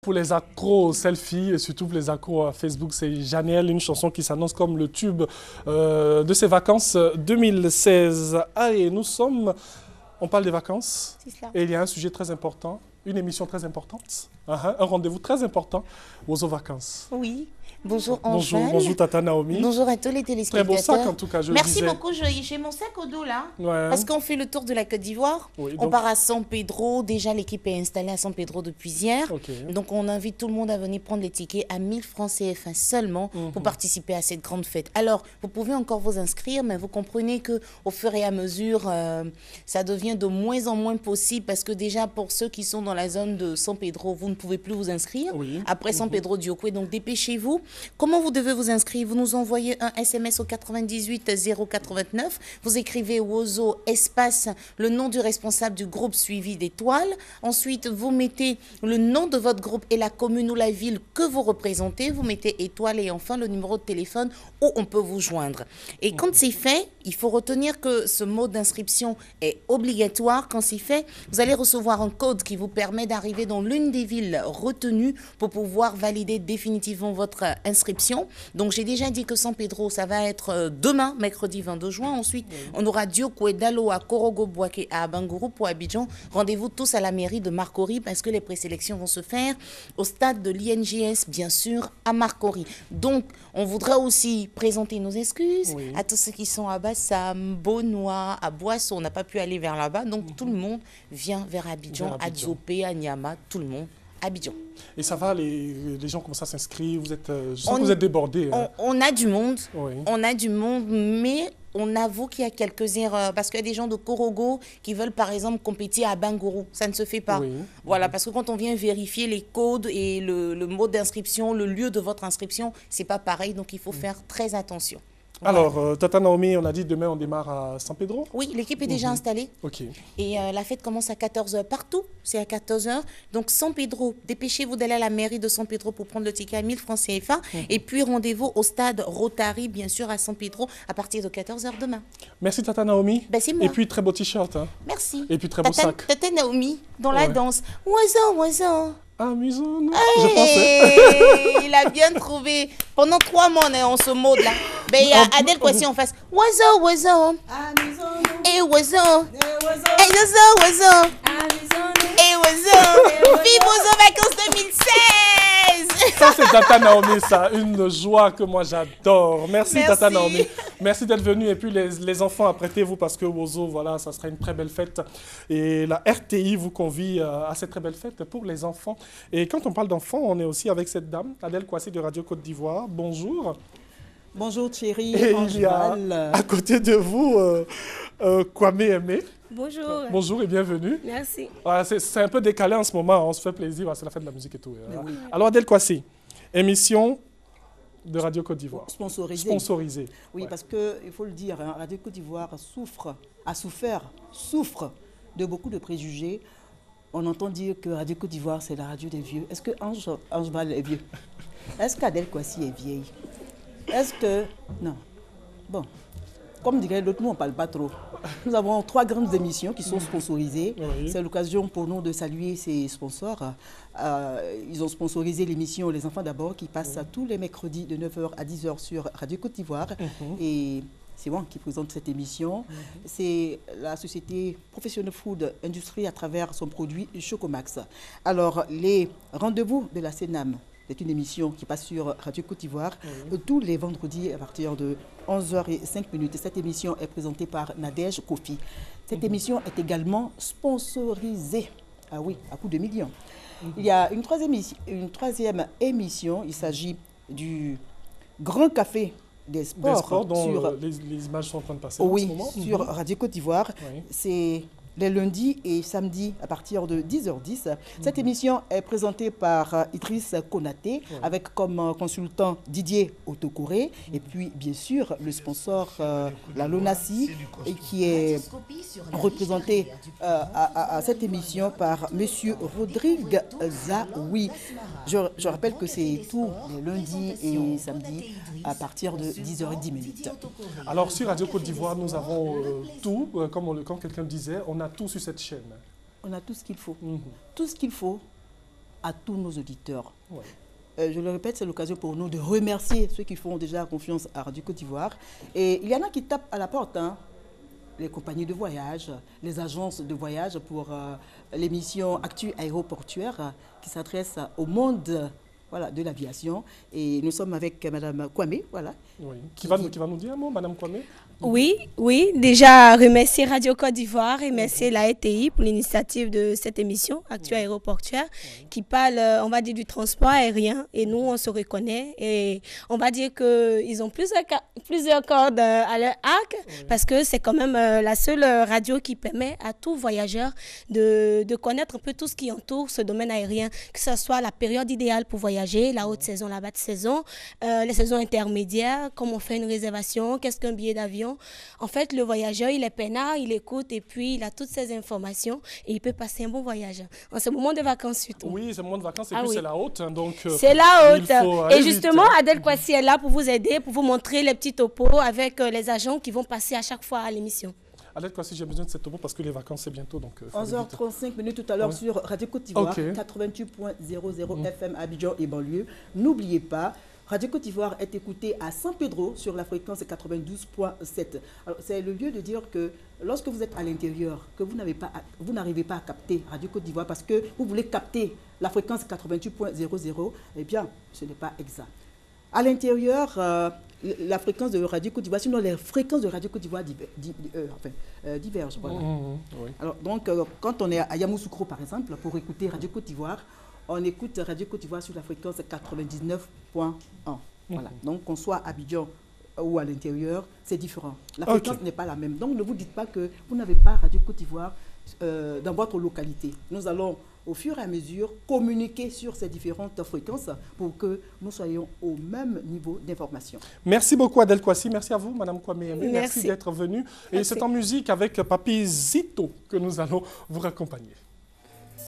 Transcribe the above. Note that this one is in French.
Pour les accros au selfie et surtout pour les accros à Facebook, c'est Janelle, une chanson qui s'annonce comme le tube de ses vacances 2016. Allez, on parle des vacances et il y a un sujet très important, une émission très importante, un rendez-vous très important aux vacances. Oui. Bonjour Angèle. Bonjour Tata Naomi. Bonjour à tous les téléspectateurs. Très beau sac en tout cas, je Merci le disais. beaucoup, j'ai mon sac au dos là. Ouais. Parce qu'on fait le tour de la Côte d'Ivoire. Oui, on part à San Pedro. Déjà l'équipe est installée à San Pedro depuis hier. Okay. Donc on invite tout le monde à venir prendre les tickets à 1000 francs CFA seulement pour participer à cette grande fête. Alors vous pouvez encore vous inscrire, mais vous comprenez qu'au fur et à mesure, ça devient de moins en moins possible parce que déjà pour ceux qui sont dans la zone de San Pedro, vous ne pouvez plus vous inscrire. Oui. Après San Pedro du Okwé, donc dépêchez-vous. Comment vous devez vous inscrire? Vous nous envoyez un SMS au 98 089. Vous écrivez Wozo espace le nom du responsable du groupe suivi d'étoiles. Ensuite, vous mettez le nom de votre groupe et la commune ou la ville que vous représentez. Vous mettez étoile et enfin le numéro de téléphone où on peut vous joindre. Et quand c'est fait, il faut retenir que ce mode d'inscription est obligatoire. Quand c'est fait, vous allez recevoir un code qui vous permet d'arriver dans l'une des villes retenues pour pouvoir valider définitivement votre inscription. Donc, j'ai déjà dit que San Pedro, ça va être demain, mercredi 22 juin. Ensuite, on aura Diokwe, Dalo, à Korogo, Boaké, à Abangourou pour Abidjan. Rendez-vous tous à la mairie de Marcory parce que les présélections vont se faire au stade de l'INGS, bien sûr, à Marcory. Donc, on voudrait aussi présenter nos excuses à tous ceux qui sont à Bassam, Beaunois, à Boisseau. On n'a pas pu aller vers là-bas. Donc, tout le monde vient vers Abidjan, à Diopé, à Niama, tout le monde. Abidjan. Et ça va, les gens commencent à s'inscrire, je sens que vous êtes débordés. On a du monde, mais on avoue qu'il y a quelques erreurs, parce qu'il y a des gens de Korogo qui veulent par exemple compétir à Bangourou, ça ne se fait pas. Voilà, parce que quand on vient vérifier les codes et le mode d'inscription, le lieu de votre inscription, c'est pas pareil, donc il faut faire très attention. Alors, voilà. Tata Naomi, on a dit demain on démarre à San Pedro? Oui, l'équipe est déjà installée. Okay. Et la fête commence à 14h partout, c'est à 14h. Donc San Pedro, dépêchez-vous d'aller à la mairie de San Pedro pour prendre le ticket à 1000 francs CFA. Et puis rendez-vous au stade Rotary, bien sûr, à San Pedro, à partir de 14h demain. Merci Tata Naomi. Ben, c'est moi. Et puis très beau t-shirt. Hein. Merci. Et puis très beau sac. Tata Naomi, dans la danse. Oiseau. Amusons-nous. Hey, je pensais. Il a bien trouvé. Pendant 3 mois, on est en ce mode-là. Ben, il y a Adèle Kwasi en face. Oiseau. Amusons-nous. Et oiseau. Et oiseau. Amusons-nous. Et oiseau. Vive aux vacances 2016. Ça, c'est Tata Naomi, ça. Une joie que moi, j'adore. Merci Tata Naomi. Merci d'être venu. Et puis, les enfants, apprêtez-vous parce que Wozo, voilà, ça sera une très belle fête. Et la RTI vous convie à cette très belle fête pour les enfants. Et quand on parle d'enfants, on est aussi avec cette dame, Adèle Kwasi de Radio Côte d'Ivoire. Bonjour. Bonjour Thierry. Et il y a à côté de vous Kwame Aimé. Bonjour. Bonjour et bienvenue. Merci. Voilà, c'est un peu décalé en ce moment, on se fait plaisir, c'est la fête de la musique et tout. Oui. Alors Adèle Kwasi, émission de Radio Côte d'Ivoire. Sponsorisée. Oui, parce qu'il faut le dire, hein, Radio Côte d'Ivoire souffre de beaucoup de préjugés. On entend dire que Radio Côte d'Ivoire, c'est la radio des vieux. Est-ce que Ange Val est vieux? Est-ce qu'Adèle Kwasi est vieille? Est-ce que... Non. Bon. Comme dirait l'autre, nous, on ne parle pas trop. Nous avons 3 grandes émissions qui sont sponsorisées. Oui. C'est l'occasion pour nous de saluer ces sponsors. Ils ont sponsorisé l'émission Les Enfants d'abord, qui passe tous les mercredis de 9h à 10h sur Radio Côte d'Ivoire. Et c'est moi qui présente cette émission. C'est la société Professional Food Industry à travers son produit Chocomax. Alors, les rendez-vous de la CNAM, c'est une émission qui passe sur Radio Côte d'Ivoire tous les vendredis à partir de 11h05. Cette émission est présentée par Nadège Kofi. Cette émission est également sponsorisée, ah oui, à coup de millions. Il y a une troisième émission, il s'agit du Grand Café des sports dont les images sont en train de passer en ce moment. Sur Radio Côte d'Ivoire. C'est les lundis et samedis à partir de 10h10. Cette émission est présentée par Idriss Konaté avec comme consultant Didier Otokoré et puis bien sûr le sponsor la Lonasi qui est représenté à cette émission par Monsieur Rodrigue Zaoui. Je rappelle que c'est tous les lundis et samedis à partir de 10h10. Alors sur Radio Côte d'Ivoire, nous avons tout, comme quelqu'un disait, on a tout sur cette chaîne. On a tout ce qu'il faut. Tout ce qu'il faut à tous nos auditeurs. Ouais. Je le répète, c'est l'occasion pour nous de remercier ceux qui font déjà confiance à Radio Côte d'Ivoire. Et il y en a qui tapent à la porte, hein. Les compagnies de voyage, les agences de voyage pour l'émission Actu Aéroportuaire qui s'adresse au monde de l'aviation. Et nous sommes avec Mme Kwame, voilà. Oui. Qui va nous dire un mot, Mme Kwame? Oui, déjà remercier Radio Côte d'Ivoire et remercier la RTI pour l'initiative de cette émission Actu Aéroportuaire qui parle, on va dire, du transport aérien et nous on se reconnaît et on va dire qu'ils ont plusieurs cordes à leur arc parce que c'est quand même la seule radio qui permet à tout voyageur de connaître un peu tout ce qui entoure ce domaine aérien, que ce soit la période idéale pour voyager, la haute saison, la basse saison, les saisons intermédiaires, comment on fait une réservation, qu'est-ce qu'un billet d'avion. En fait, le voyageur, il est peinard, il écoute et puis il a toutes ces informations et il peut passer un bon voyage. En ce moment de vacances surtout. Oui, c'est le moment de vacances et puis c'est la haute. Donc, c'est la haute. Et justement, Adèle Kwasi est là pour vous aider, pour vous montrer les petits topos avec les agents qui vont passer à chaque fois à l'émission. Adèle Kwasi, j'ai besoin de cette topo parce que les vacances, c'est bientôt. 11h35 tout à l'heure sur Radio Côte d'Ivoire, 88.00 FM Abidjan et banlieue. N'oubliez pas, Radio Côte d'Ivoire est écoutée à San Pedro sur la fréquence 92.7. C'est le lieu de dire que lorsque vous êtes à l'intérieur, que vous n'arrivez pas à capter Radio Côte d'Ivoire parce que vous voulez capter la fréquence 88.00, eh bien, ce n'est pas exact. À l'intérieur, la fréquence de Radio Côte d'Ivoire, sinon les fréquences de Radio Côte d'Ivoire divergent. Voilà. Oui. Alors, donc, quand on est à Yamoussoukro, par exemple, pour écouter Radio Côte d'Ivoire, on écoute Radio Côte d'Ivoire sur la fréquence 99.1. Voilà. Donc, qu'on soit à Abidjan ou à l'intérieur, c'est différent. La fréquence n'est pas la même. Donc, ne vous dites pas que vous n'avez pas Radio Côte d'Ivoire dans votre localité. Nous allons, au fur et à mesure, communiquer sur ces différentes fréquences pour que nous soyons au même niveau d'information. Merci beaucoup, Adèle Kwasi. Merci à vous, Mme Kwame. Merci d'être venue. Et c'est en musique avec Papi Zito que nous allons vous raccompagner.